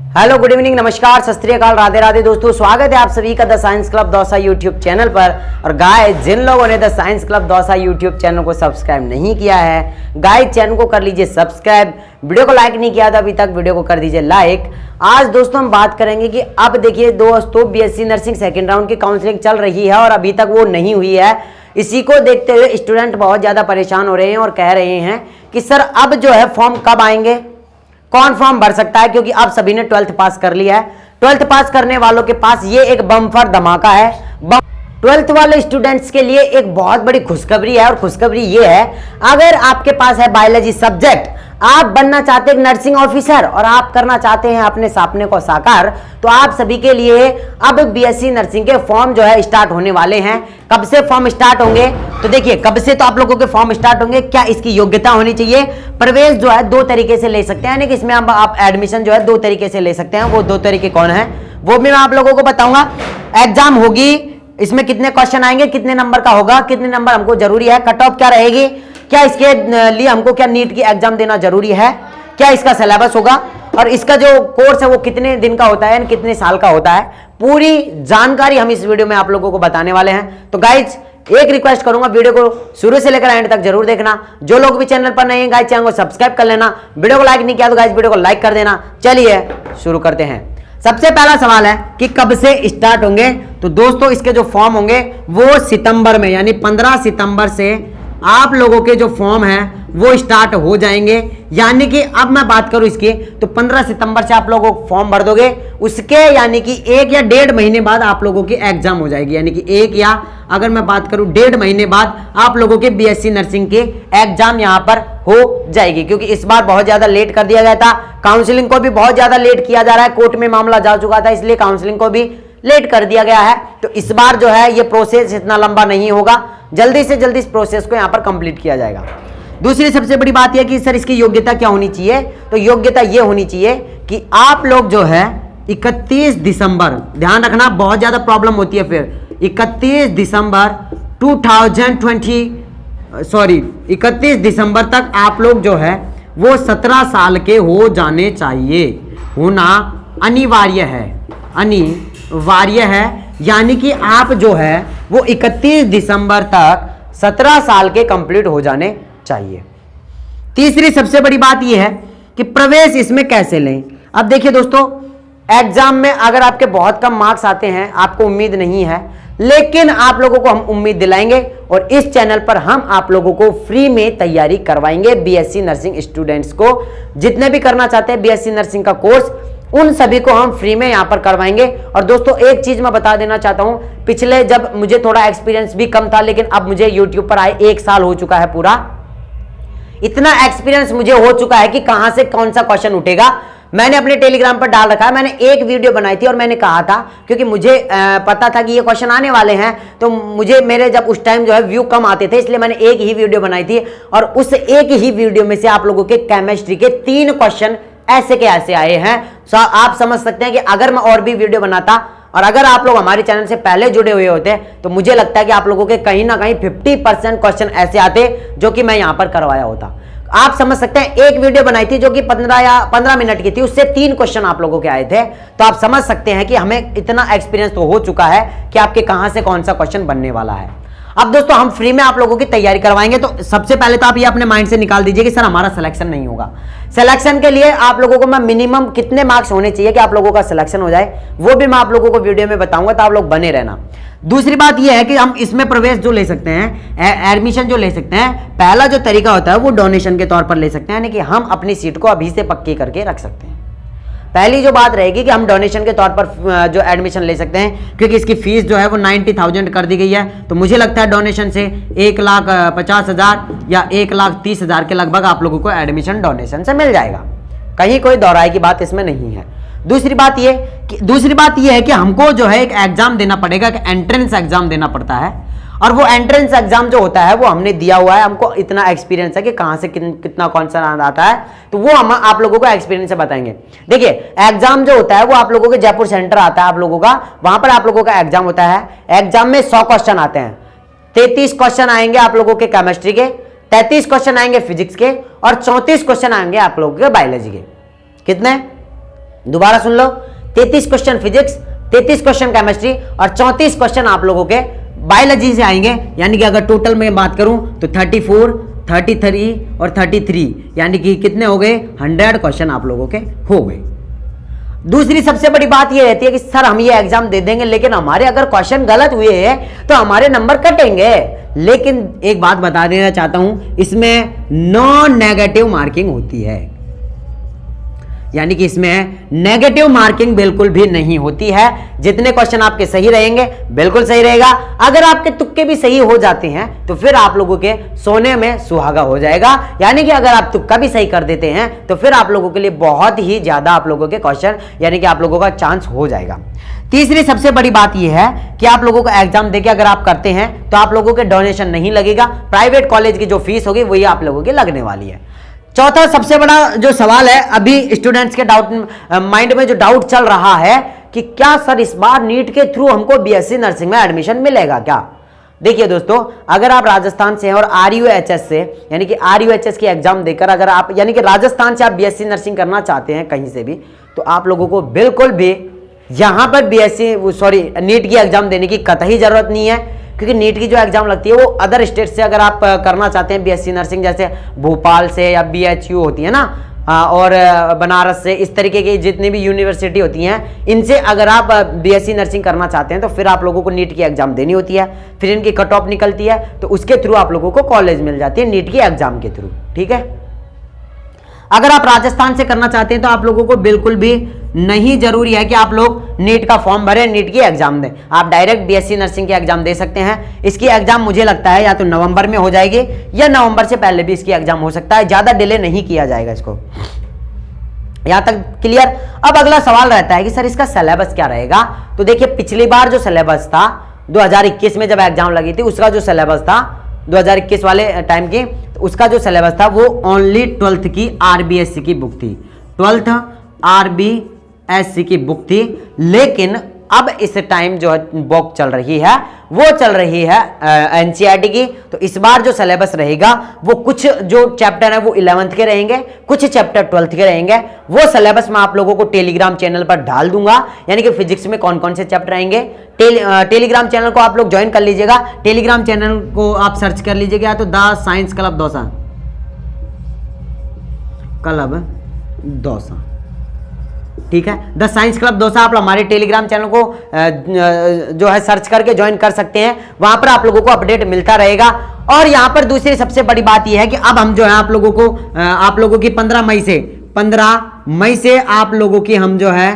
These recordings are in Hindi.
हेलो, गुड इवनिंग, नमस्कार, सत श्री अकाल, राधे राधे दोस्तों। स्वागत है आप सभी का the science club Dausa YouTube channel पर। और गाय जिन लोगों ने the science club Dausa YouTube channel को सब्सक्राइब नहीं किया है, गाय चैनल को कर लीजिए सब्सक्राइब। वीडियो को लाइक नहीं किया था अभी तक, वीडियो को कर दीजिए लाइक। आज दोस्तों हम बात करेंगे कि अब देखिए दोस्तों, बीएससी नर्सिंग सेकेंड राउंड की काउंसलिंग चल रही है और अभी तक वो नहीं हुई है। इसी को देखते हुए स्टूडेंट बहुत ज़्यादा परेशान हो रहे हैं और कह रहे हैं कि सर अब जो है फॉर्म कब आएंगे, कौन फॉर्म भर सकता है, क्योंकि अब सभी ने 12th पास कर लिया है। 12th पास करने वालों के पास ये एक बम्पर धमाका है। 12th वाले स्टूडेंट्स के लिए एक बहुत बड़ी खुशखबरी है और खुशखबरी ये है, अगर आपके पास है बायोलॉजी सब्जेक्ट, आप बनना चाहते हैं नर्सिंग ऑफिसर और आप करना चाहते हैं अपने सपने को साकार, तो आप सभी के लिए अब बीएससी नर्सिंग के फॉर्म जो है स्टार्ट होने वाले हैं। कब से फॉर्म स्टार्ट होंगे, तो देखिए कब से तो आप लोगों के फॉर्म स्टार्ट होंगे। क्या इसकी योग्यता होनी चाहिए, प्रवेश जो है 2 तरीके से ले सकते हैं, यानी कि इसमें आप एडमिशन जो है 2 तरीके से ले सकते हैं। वो 2 तरीके कौन है वो भी मैं आप लोगों को बताऊंगा। एग्जाम होगी, इसमें कितने क्वेश्चन आएंगे, कितने नंबर का होगा, कितने नंबर हमको जरूरी है, कट ऑफ क्या रहेगी, क्या इसके लिए हमको क्या नीट की एग्जाम देना जरूरी है, क्या इसका सिलेबस होगा और इसका जो कोर्स है वो कितने दिन का होता है, कितने साल का होता है, पूरी जानकारी हम इस वीडियो में आप लोगों को बताने वाले हैं। तो गाइज एक रिक्वेस्ट करूंगा, वीडियो को शुरू से लेकर एंड तक जरूर देखना। जो लोग भी चैनल पर नए हैं गाइज, चैनल को सब्सक्राइब कर लेना। वीडियो को लाइक नहीं किया तो गाइज वीडियो को लाइक कर देना। चलिए शुरू करते हैं। सबसे पहला सवाल है कि कब से स्टार्ट होंगे, तो दोस्तों इसके जो फॉर्म होंगे वो सितंबर में, यानी 15 सितंबर से आप लोगों के जो फॉर्म हैं वो स्टार्ट हो जाएंगे। यानी कि अब मैं बात करूं इसकी, तो 15 सितंबर से आप लोगों को फॉर्म भर दोगे, उसके यानी कि 1 या 1.5 महीने बाद आप लोगों की एग्जाम हो जाएगी। यानी कि 1 या अगर मैं बात करूं 1.5 महीने बाद आप लोगों के बीएससी नर्सिंग की एग्जाम यहां पर हो जाएगी। क्योंकि इस बार बहुत ज्यादा लेट कर दिया गया था, काउंसलिंग को भी बहुत ज्यादा लेट किया जा रहा है, कोर्ट में मामला जा चुका था, इसलिए काउंसलिंग को भी लेट कर दिया गया है। तो इस बार जो है ये प्रोसेस इतना लंबा नहीं होगा, जल्दी से जल्दी इस प्रोसेस को यहां पर कंप्लीट किया जाएगा। दूसरी सबसे बड़ी बात यह कि सर इसकी योग्यता क्या होनी चाहिए, तो योग्यता यह होनी चाहिए कि आप लोग जो है 31 दिसंबर, ध्यान रखना बहुत ज्यादा प्रॉब्लम होती है फिर, 31 दिसंबर तक आप लोग जो है वो 17 साल के हो जाने चाहिए, होना अनिवार्य है। यानी कि आप जो है वो 31 दिसंबर तक 17 साल के कंप्लीट हो जाने चाहिए। तीसरी सबसे बड़ी बात यह है कि प्रवेश इसमें कैसे लें। अब देखिए दोस्तों, एग्जाम में अगर आपके बहुत कम मार्क्स आते हैं, आपको उम्मीद नहीं है, लेकिन आप लोगों को हम उम्मीद दिलाएंगे और इस चैनल पर हम आप लोगों को फ्री में तैयारी करवाएंगे। बीएससी नर्सिंग स्टूडेंट्स को, जितने भी करना चाहते हैं बीएससी नर्सिंग का कोर्स, उन सभी को हम फ्री में यहां पर करवाएंगे। और दोस्तों एक चीज मैं बता देना चाहता हूं, पिछले जब मुझे थोड़ा एक्सपीरियंस भी कम था, लेकिन अब मुझे यूट्यूब पर आए 1 साल हो चुका है पूरा, इतना एक्सपीरियंस मुझे हो चुका है कि कहां से कौन सा क्वेश्चन उठेगा। मैंने अपने टेलीग्राम पर डाल रखा है, मैंने एक वीडियो बनाई थी और मैंने कहा था, क्योंकि मुझे पता था कि ये क्वेश्चन आने वाले हैं, तो मुझे मेरे जब उस टाइम जो है व्यू कम आते थे, इसलिए मैंने एक ही वीडियो बनाई थी और उस एक ही वीडियो में से आप लोगों के केमिस्ट्री के 3 क्वेश्चन ऐसे के ऐसे आए हैं। आप समझ सकते हैं कि अगर मैं और भी वीडियो बनाता और अगर आप लोग हमारे चैनल से पहले जुड़े हुए होते तो मुझे लगता है कि आप लोगों के कहीं ना कहीं 50% क्वेश्चन ऐसे आते जो कि मैं यहां पर करवाया होता। आप समझ सकते हैं, एक वीडियो बनाई थी जो कि 15 मिनट की थी, उससे 3 क्वेश्चन आप लोगों के आए थे। तो आप समझ सकते हैं कि हमें इतना एक्सपीरियंस तो हो चुका है कि आपके कहां से कौन सा क्वेश्चन बनने वाला है। अब दोस्तों हम फ्री में आप लोगों की तैयारी करवाएंगे। तो सबसे पहले तो आप ये अपने माइंड से निकाल दीजिए कि सर हमारा सिलेक्शन नहीं होगा। सिलेक्शन के लिए आप लोगों को मैं मिनिमम कितने मार्क्स होने चाहिए कि आप लोगों का सिलेक्शन हो जाए, वो भी मैं आप लोगों को वीडियो में बताऊंगा, तो आप लोग बने रहना। दूसरी बात यह है कि हम इसमें प्रवेश जो ले सकते हैं, एडमिशन जो ले सकते हैं, पहला जो तरीका होता है वो डोनेशन के तौर पर ले सकते हैं, यानी कि हम अपनी सीट को अभी से पक्की करके रख सकते हैं। पहली जो बात रहेगी कि हम डोनेशन के तौर पर जो एडमिशन ले सकते हैं, क्योंकि इसकी फीस जो है वो 90,000 कर दी गई है। तो मुझे लगता है डोनेशन से 1,50,000 या 1,30,000 के लगभग आप लोगों को एडमिशन डोनेशन से मिल जाएगा, कहीं कोई दोहराई की बात इसमें नहीं है। दूसरी बात यह है कि हमको जो है एक एग्जाम देना पड़ेगा, एक एंट्रेंस एग्जाम देना पड़ता है, और वो एंट्रेंस एग्जाम जो होता है वो हमने दिया हुआ है, हमको इतना एक्सपीरियंस है कि कहां से कितना कौन सा आता है, तो वो हम आप लोगों को एक्सपीरियंस से बताएंगे। देखिए एग्जाम जो होता है वो आप लोगों के जयपुर सेंटर आता है आप लोगों का, वहां पर आप लोगों का एग्जाम होता है। एग्जाम में 100 क्वेश्चन आते हैं, 33 क्वेश्चन आएंगे आप लोगों के केमिस्ट्री के, 33 क्वेश्चन आएंगे फिजिक्स के और 34 क्वेश्चन आएंगे आप लोगों के बायोलॉजी के। कितने? दोबारा सुन लो, 33 क्वेश्चन फिजिक्स, 33 क्वेश्चन केमिस्ट्री और 34 क्वेश्चन आप लोगों के बायोलॉजी से आएंगे। यानी कि अगर टोटल में बात करूं तो 34, 33 और 33, यानी कि कितने हो गए, 100 क्वेश्चन आप लोगों के हो गए। दूसरी सबसे बड़ी बात यह रहती है कि सर हम ये एग्जाम दे देंगे, लेकिन हमारे अगर क्वेश्चन गलत हुए हैं तो हमारे नंबर कटेंगे। लेकिन एक बात बता देना चाहता हूं, इसमें नॉन नेगेटिव मार्किंग होती है, यानी कि इसमें नेगेटिव मार्किंग बिल्कुल भी नहीं होती है। जितने क्वेश्चन आपके सही रहेंगे बिल्कुल सही रहेगा। अगर आपके तुक्के भी सही हो जाते हैं तो फिर आप लोगों के सोने में सुहागा हो जाएगा। यानी कि अगर आप तुक्का भी सही कर देते हैं तो फिर आप लोगों के लिए बहुत ही ज्यादा आप लोगों के क्वेश्चन, यानी कि आप लोगों का चांस हो जाएगा। तीसरी सबसे बड़ी बात यह है कि आप लोगों को एग्जाम देके अगर आप करते हैं तो आप लोगों के डोनेशन नहीं लगेगा। प्राइवेट कॉलेज की जो फीस होगी वही आप लोगों की लगने वाली है। चौथा सबसे बड़ा जो सवाल है, अभी स्टूडेंट्स के माइंड में जो डाउट चल रहा है कि क्या सर इस बार नीट के थ्रू हमको बीएससी नर्सिंग में एडमिशन मिलेगा क्या। देखिए दोस्तों, अगर आप राजस्थान से हैं और आरयूएचएस से, यानी कि आरयूएचएस की एग्जाम देकर अगर आप, यानी कि राजस्थान से आप बीएससी नर्सिंग करना चाहते हैं कहीं से भी, तो आप लोगों को बिल्कुल भी यहां पर नीट की एग्जाम देने की कतई जरूरत नहीं है। क्योंकि नीट की जो एग्जाम लगती है वो अदर स्टेट से अगर आप करना चाहते हैं बीएससी नर्सिंग, जैसे भोपाल से या बीएचयू होती है ना, और बनारस से, इस तरीके की जितनी भी यूनिवर्सिटी होती हैं, इनसे अगर आप बीएससी नर्सिंग करना चाहते हैं तो फिर आप लोगों को नीट की एग्जाम देनी होती है। फिर इनकी कट ऑफ निकलती है तो उसके थ्रू आप लोगों को कॉलेज मिल जाती है नीट की एग्जाम के थ्रू। ठीक है, अगर आप राजस्थान से करना चाहते हैं तो आप लोगों को बिल्कुल भी नहीं जरूरी है कि आप लोग नीट का फॉर्म भरें, नीट की एग्जाम दें। आप डायरेक्ट बीएससी नर्सिंग की एग्जाम दे सकते हैं। इसकी एग्जाम मुझे लगता है या तो नवंबर में हो जाएगी या नवंबर से पहले भी इसकी एग्जाम हो सकता है, ज्यादा डिले नहीं किया जाएगा इसको। यहां तक क्लियर। अब अगला सवाल रहता है कि सर इसका सिलेबस क्या रहेगा। तो देखिए, पिछली बार जो सिलेबस था 2021 में जब एग्जाम लगी थी, उसका जो सिलेबस था 2021 वाले टाइम की, तो उसका जो सिलेबस था वो ओनली 12th की आरबीएससी की बुक थी, 12th आरबीएससी की बुक थी। लेकिन अब इस टाइम जो बुक चल रही है वो चल रही है एनसीईआरटी की। तो इस बार जो सिलेबस रहेगा वो कुछ जो चैप्टर है वो 11th के रहेंगे, कुछ चैप्टर 12th के रहेंगे। वो सिलेबस मैं आप लोगों को टेलीग्राम चैनल पर डाल दूंगा, यानी कि फिजिक्स में कौन कौन से चैप्टर आएंगे। टेलीग्राम चैनल को आप लोग ज्वाइन कर लीजिएगा। टेलीग्राम चैनल को आप सर्च कर लीजिएगा तो द साइंस क्लब दौसा, ठीक है, द साइंस क्लब दौसा। आप हमारे टेलीग्राम चैनल को जो है सर्च करके ज्वाइन कर सकते हैं, वहां पर आप लोगों को अपडेट मिलता रहेगा। और यहां पर दूसरी सबसे बड़ी बात यह है कि अब हम जो है आप लोगों की 15 मई से आप लोगों की हम जो है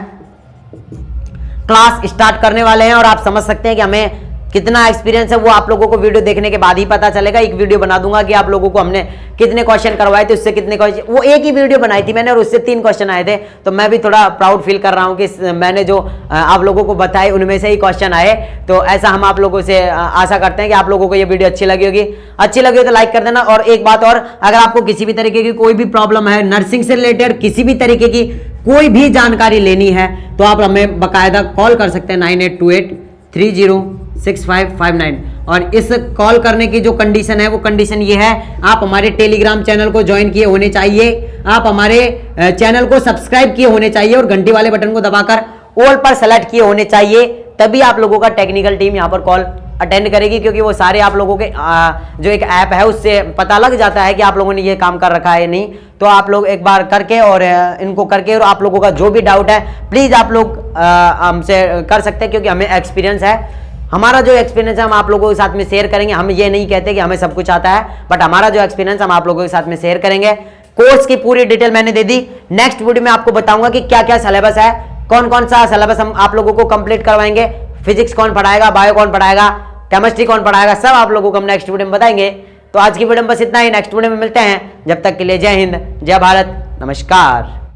क्लास स्टार्ट करने वाले हैं। और आप समझ सकते हैं कि हमें कितना एक्सपीरियंस है वो आप लोगों को वीडियो देखने के बाद ही पता चलेगा। एक वीडियो बना दूंगा कि आप लोगों को हमने कितने क्वेश्चन करवाए थे, उससे कितने क्वेश्चन, वो एक ही वीडियो बनाई थी मैंने और उससे 3 क्वेश्चन आए थे। तो मैं भी थोड़ा प्राउड फील कर रहा हूं कि मैंने जो आप लोगों को बताए उनमें से ही क्वेश्चन आए। तो ऐसा हम आप लोगों से आशा करते हैं कि आप लोगों को ये वीडियो अच्छी लगी होगी। अच्छी लगी हो तो लाइक कर देना। और एक बात और, अगर आपको किसी भी तरीके की कोई भी प्रॉब्लम है, नर्सिंग से रिलेटेड किसी भी तरीके की कोई भी जानकारी लेनी है, तो आप हमें बाकायदा कॉल कर सकते हैं 9828306559। और इस कॉल करने की जो कंडीशन है वो कंडीशन ये है, आप हमारे टेलीग्राम चैनल को ज्वाइन किए होने चाहिए, आप हमारे चैनल को सब्सक्राइब किए होने चाहिए और घंटी वाले बटन को दबाकर ऑल पर सेलेक्ट किए होने चाहिए। तभी आप लोगों का टेक्निकल टीम यहाँ पर कॉल अटेंड करेगी, क्योंकि वो सारे आप लोगों के जो एक ऐप है उससे पता लग जाता है कि आप लोगों ने ये काम कर रखा है या नहीं। तो आप लोग एक बार करके और इनको करके, और आप लोगों का जो भी डाउट है प्लीज आप लोग हमसे कर सकते हैं, क्योंकि हमें एक्सपीरियंस है। हमारा जो एक्सपीरियंस है हम आप लोगों के साथ में शेयर करेंगे। हम ये नहीं कहते कि हमें सब कुछ आता है, बट हमारा जो एक्सपीरियंस हम आप लोगों के साथ में शेयर करेंगे। कोर्स की पूरी डिटेल मैंने दे दी। नेक्स्ट वीडियो में आपको बताऊंगा कि क्या क्या सिलेबस है, कौन कौन सा सिलेबस हम आप लोगों को कंप्लीट करवाएंगे, फिजिक्स कौन पढ़ाएगा, बायो कौन पढ़ाएगा, केमिस्ट्री कौन पढ़ाएगा, सब आप लोगों को हम नेक्स्ट वीडियो में बताएंगे। तो आज की वीडियो में बस इतना ही, नेक्स्ट वीडियो में मिलते हैं। जब तक के लिए जय हिंद, जय भारत, नमस्कार।